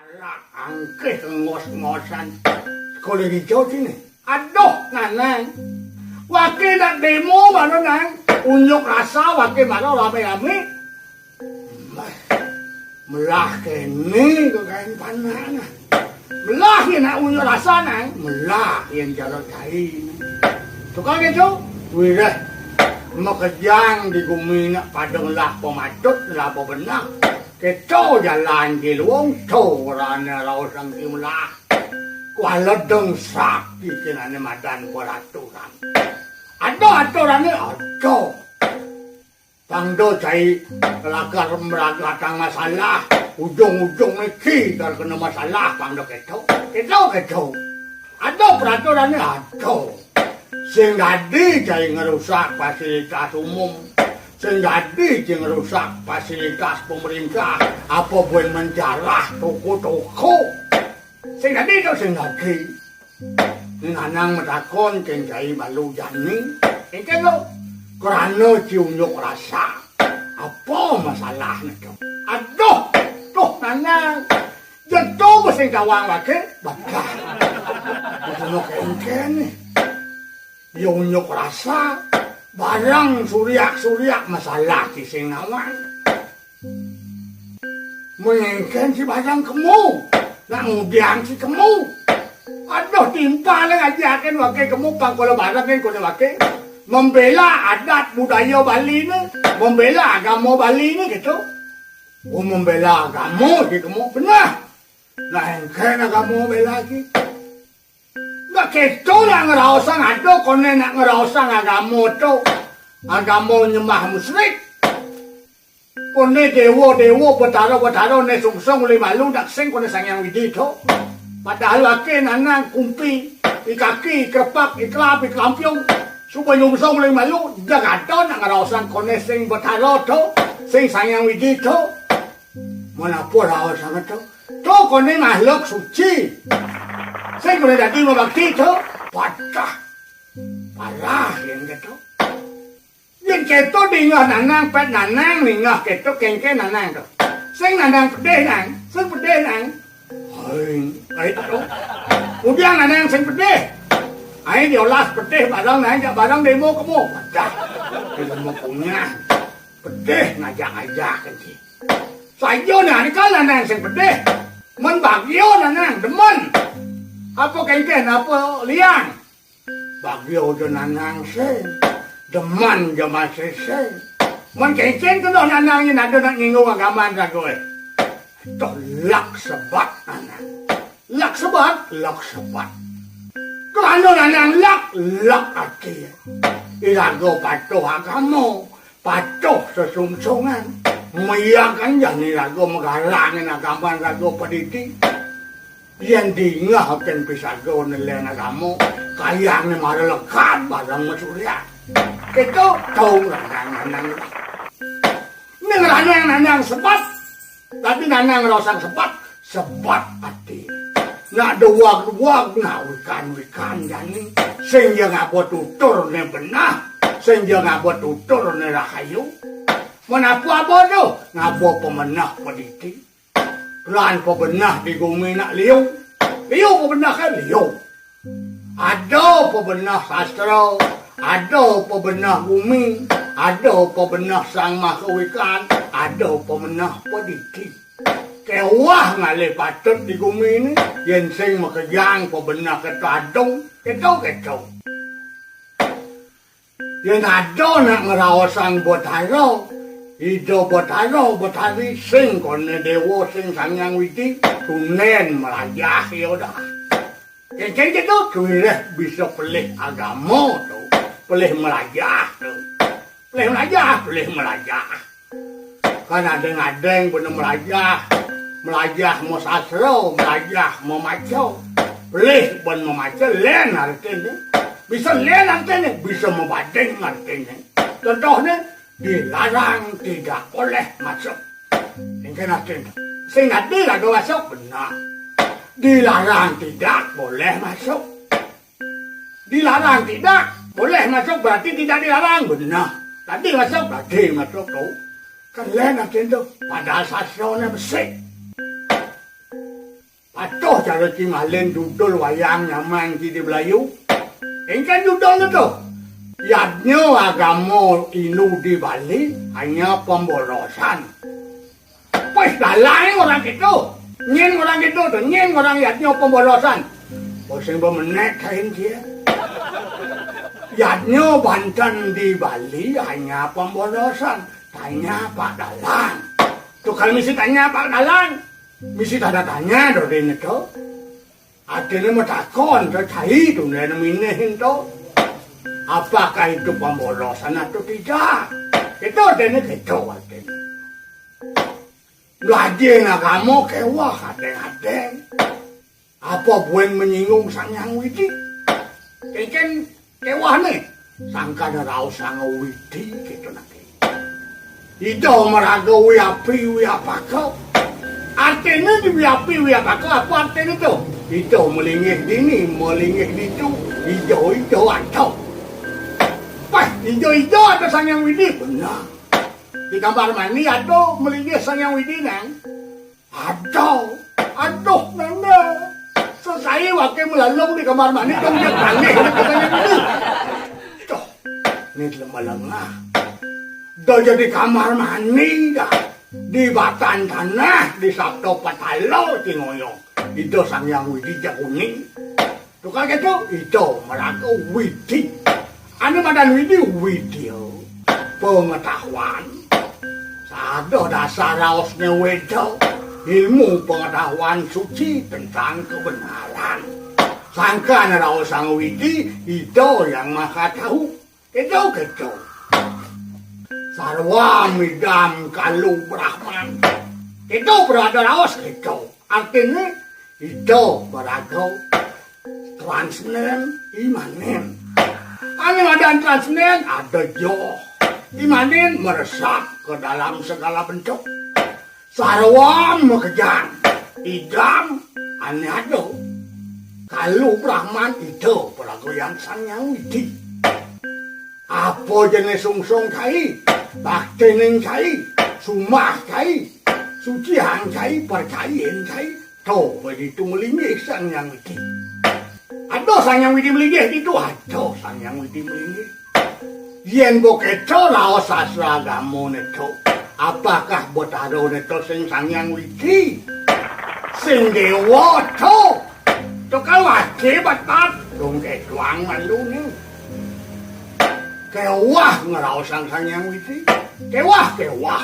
Malah angkeh ngos-ngosan. Sekolah hijau sini. Aduh, Nanang. Wakil nak demo mana nang? Unjuk rasa wakil mana rame-rame? Melah kene kok kain panah. Melah yang nak unjuk rasa nang? Melah yang jalan cari. Tukang itu? Wih makejang di gumi nak padang lah pematut lah pebenak. Keco jalan di luang co rana lausang timlah. Kuala deng sakti kenane madan peraturan. Ada aturannya ada. Tangdo cai kelakar meragatang masalah. Ujung-ujung neki kalau kena masalah tangdo keco. Ada peraturannya ada. Sing jadi cai ngerusak fasilitas umum. Sing jadi cai ngerusak fasilitas pemerintah. Apa buat menjarah toko-toko. Sing jadi itu sing jadi. Nanang metakon keng cai balu jani. Ini lo kerana ciunyuk rasa. Apa masalahnya tu? Aduh, tuh Nanang. Jatuh bersing kawang lagi. Bakah. Itu keng ni. Ciunyuk rasa. Barang suriak-suriak masalah di sing awang. Mengengken si barang kamu. Nak ngudian si kamu. Aduh timpa lang ajakan wakil kamu pangkola barang kan kuna wakil. Membela adat budaya Bali ni. Membela agama Bali ni gitu. Oh membela agama gitu kamu. Benar. Nah engken agama bela lagi. Nggak gitu lah ngerasang aduh kone nak ngerasang agama tu. Agama nyembah musyrik. Kone dewa-dewa betara-betara ne sungsung lima lu nak sing kone sangyang widi tu. Padahal wakil Nanang kumpi, ikaki, krepak, iklap, iklampiong. Supaya nyungsong lima lu, jagato nak ngerawasan kone sing betara tu. Sing sangyang widi tu. Mana pun rawasan tu. Tu kone makhluk suci. Sing kone dati mabakti tu. Patah. Parah yang gitu. Yang keto dingah Nanang, pet Nanang, dingah keto kengke Nanang tu. Sing Nanang pedih nang, sing pedih nang. Ay tahu. Kemudian Nanang sing pedih. Ay diolas pedih barang nang barang demo kamu. Dah. Demo punya. Pedih ngajak-ngajak kan sih. Sayo ni kan Nanang sing pedih. Men bagyo Nanang demen. Apa kengken apa liang. Bagyo je Nanang sing. Demen je masih sing. Men kengken tu Nanang ni ada nak nginggung agama ragoe. Tolak sebat Nanang. Lak sebat. Kerana Nanang lak hati. Irago patuh agama. Patuh sesungsungan. Meyakan yang irago menghalangin agama rago pendidik. Yang diingatkan pisago nelayan agama. Kayang ni mara lekat barang masurya. Kita tahu Nanang. Nanang sebat. Tapi Nanang ngerasang sebat hati. Nak duwag-duwag na wikan-wikan jani. Sehingga ngapa tutur ni benah. Sehingga ngapa tutur ni rahayu. Menapa-apa tu? Ngapa pemenah pendidik. Pelan pemenah di gumi nak liu. Liu pemenah kan liu. Ada pemenah sastra. Ada pemenah bumi. Ada pemenah sang makhluk. Ada pemenah pendidik. Kewah ngalih patut di gumi ni. Yang sing makejang pebenah ketadong. Keco. Yang ada nak ngerawasan betara. Hidup betari sing kone dewa sing sangyang widi. Tunen melajah yaudah. Yang gitu kuileh bisa pelih agama tu. Pelih melajah tu. Pelih melajah. Kan adeng-adeng bener melajah mau sasro, melajah mau maco. Pelih ben memaco, len artinya. Bisa len artinya, bisa membading artinya. Contohnya, dilarang tidak boleh masuk. Ini artinya. Sing dilarang masuk, benar. Dilarang tidak boleh masuk. Dilarang tidak boleh masuk, berarti tidak dilarang, benar. Tadi masuk, berarti masuk tu. Kan len artinya tu, padahal sasronya bersih. Atuh cara Cimalin dudul wayang nyaman di Melayu. Engkan dudul itu. Yadnya agama inu di Bali hanya pemborosan. Pas dalang orang itu. Nyen orang itu tuh, nyen orang yadnya pemborosan. Bosen bemenek kain dia. Yadnya Banten di Bali hanya pemborosan. Tanya Pak Dalang. Tuh kalau misi tanya Pak Dalang. Misi tanda tanya dari itu. Adanya mau takon, cai itu dan minihin tuh. Apakah itu pemborosan atau tidak? Itu adanya gitu adanya. Lagi agama kewah adeng-adeng. Apa buen menyinggung Sang Hyang Widi? Kan kewah nih. Sangka narau Sang Widi gitu nanti. Itu meragawi api apa kau? Artinya di api apa kau? Apa artinya itu? Itu melingih dini, melingih ditu, hijau atau. Pas hijau ada Sang Hyang Widi benar. Di kamar mandi ada melingih Sang Hyang Widi nang. Aduh nanda. Selesai wakil melalung di kamar mandi dong dia panggil Sang Hyang Widi. Tuh, ini lemah-lemah. Dah jadi kamar mandi dah. Di batan tanah, di Sabto Patalo, di ngoyong. Itu Sang Hyang Widi jakuning. Tuh kan gitu, itu meraka Widi. Anu madan Widi, pengetahuan. Sado dasar raosnya wedo. Ilmu pengetahuan suci tentang kebenaran. Sangka raos Sang Widi, itu yang maha tahu. Gitu. Sarwa midam kalu Brahman. Itu berada raos gitu. Artinya itu berada transnen imanen. Anu ada transnen ada joh. Imanen meresap ke dalam segala bentuk. Sarwa mekejang. Idam aneh ada. Kalu Brahman itu berada yang Sang Hyang Widi. Apa jenis sungsung kai? Baktening kai, sumah kai, sucihan kai, percayain kai. Tuh, begitu melingih Sang Hyang Widi. Aduh, Sang Hyang Widi melingih itu. Aduh, Sang Hyang Widi melingih. Yen boketo laos sastra agama neto. Apakah botaro neto sing Sang Hyang Widi? Sing dewa to. Tuh kalau wajib batat, dong ketuang malu nih. Kewah ngeraos Sang Hyang Widi. Kewah.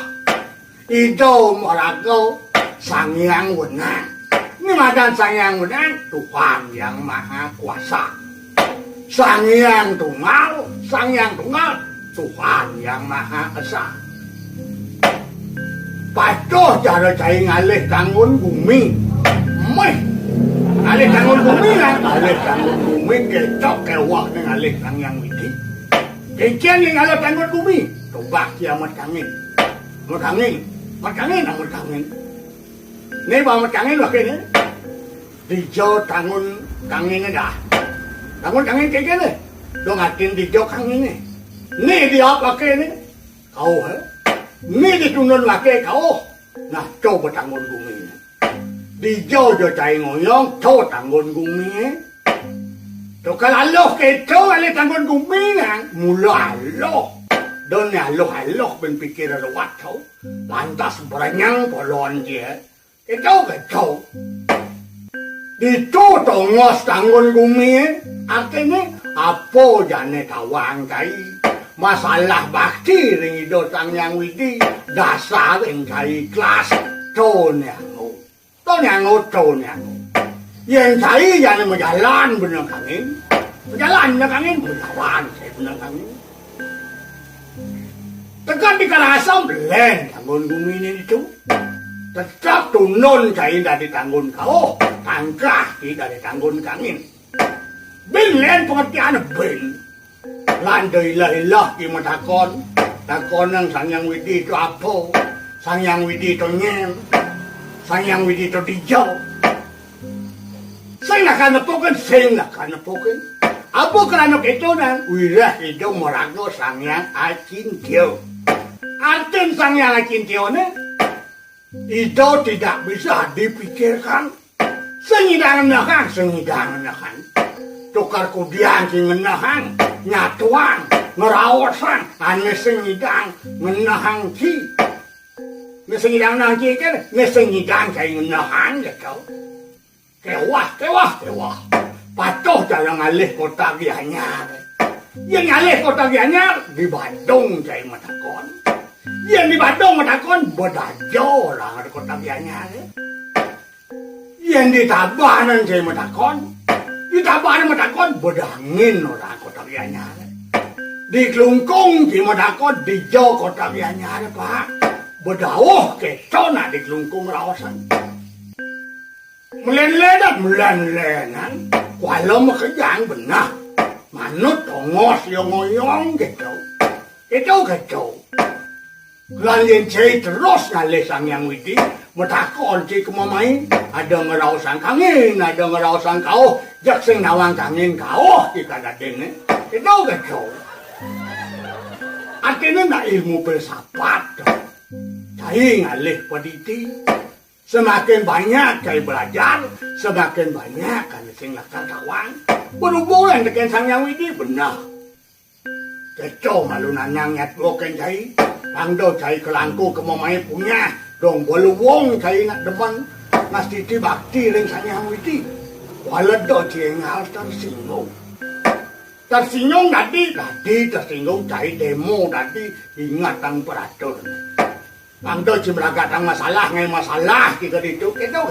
Itu meraka Sang Hyang Wenang. Ini madan Sang Hyang Wenang, Tuhan yang Maha Kuasa. Sang Hyang Tunggal, Tuhan yang Maha Esa. Patuh cara cai ngalih tanggun bumi. Ngalih tanggun bumi lah. Ngalih tanggun bumi ketok kewah ngalih Sang Hyang Widi. Kencian yang ada tanggung bumi. Tobak kiamat kangin. Mat kangin. Ini bawa mat kangin wakil ni. Dijo tanggung kangin dah. Tanggung kangin kaya ni. Dong atin dijo kangin ni. Ni dia wakil ni. Kau he. Ni ditunun wakil kau. Nah, coba tanggung bumi ni. Dijo jo cai ngoyong. Coba tanggung bumi ni. Tuh kalau Allah keto oleh tanggung gumingan, mula Allah. Don Allah berpikir lewat kau. Lantas berenyang polon dia. Keto. Itu tongos tanggung gumingan. Artinya, apa jane tawang kai. Masalah bakti ring itu Sang Hyang Widi. Dasar ring kai kelas. Tonyango. Yang saya jangan berjalan benar kangin. Berjalan saya benar kangin. Tekan di Kalasam belen tanggung bumi ini itu. Tetap tunun saya dari tanggung kau. Tangkah dari tanggung kangin. Belen pengertian ben. Landai ilah di matakon. Takon yang Sang Hyang Widi itu apa? Sang Hyang Widi itu nyem. Sang Hyang Widi itu dijau. Saya nak napokin. Apa kerana itu nang wirah itu merago Sang Hyang Acintyo. Arti Sang Hyang Acintyo ni itu tidak bisa dipikirkan. Sengidang nahan. Tukar kudian ki ngenahang, nyatuang, ngerawasan, ane sengidang ngenahang ki. Ngesengidang nang ki kan, ngesengidang kay ngenahang ya kau. Kewah. Patuh dalam alih kota Gianyar. Yang alih kota Gianyar di Bandung kay matakon. Yang di Bandung matakon bedajo lah di kota Gianyar. Yang di Tabanan kay matakon. Di Tabanan matakon bedangin orang kota Gianyar. Di Klungkung kay matakon di Jo kota Gianyar Pak. Bedawah ketona di Klungkung rawasan. Melenlenan, walau makajang benar. Manut ongos yang ngoyong gitu. Gitu. Kalian cai terus ngalih sang yang widi. Matakon cai kemamain. Ada ngerausan kangin, ada ngerausan kau. Jak sing nawang kangin kau. Ika dadin. Gitu. Artinya na ilmu filsafat. Cai ngalih paditi. Semakin banyak kay belajar, semakin banyak kay sing lakar kawan. Berhubungan dengan sang yang widi benar. Keco malunan yang nyatwoken cai. Angdo cai kelangku kemamai punya. Dong berluwong cai nak depan. Nastiti bakti ring sang yang widi. Walado ciengal tersinggung. Tersinggung tadi tersinggung cai demo tadi ingatan peraturan. Ang doon si Bragat ang masalah, ngayon masalah, kita dito, ito.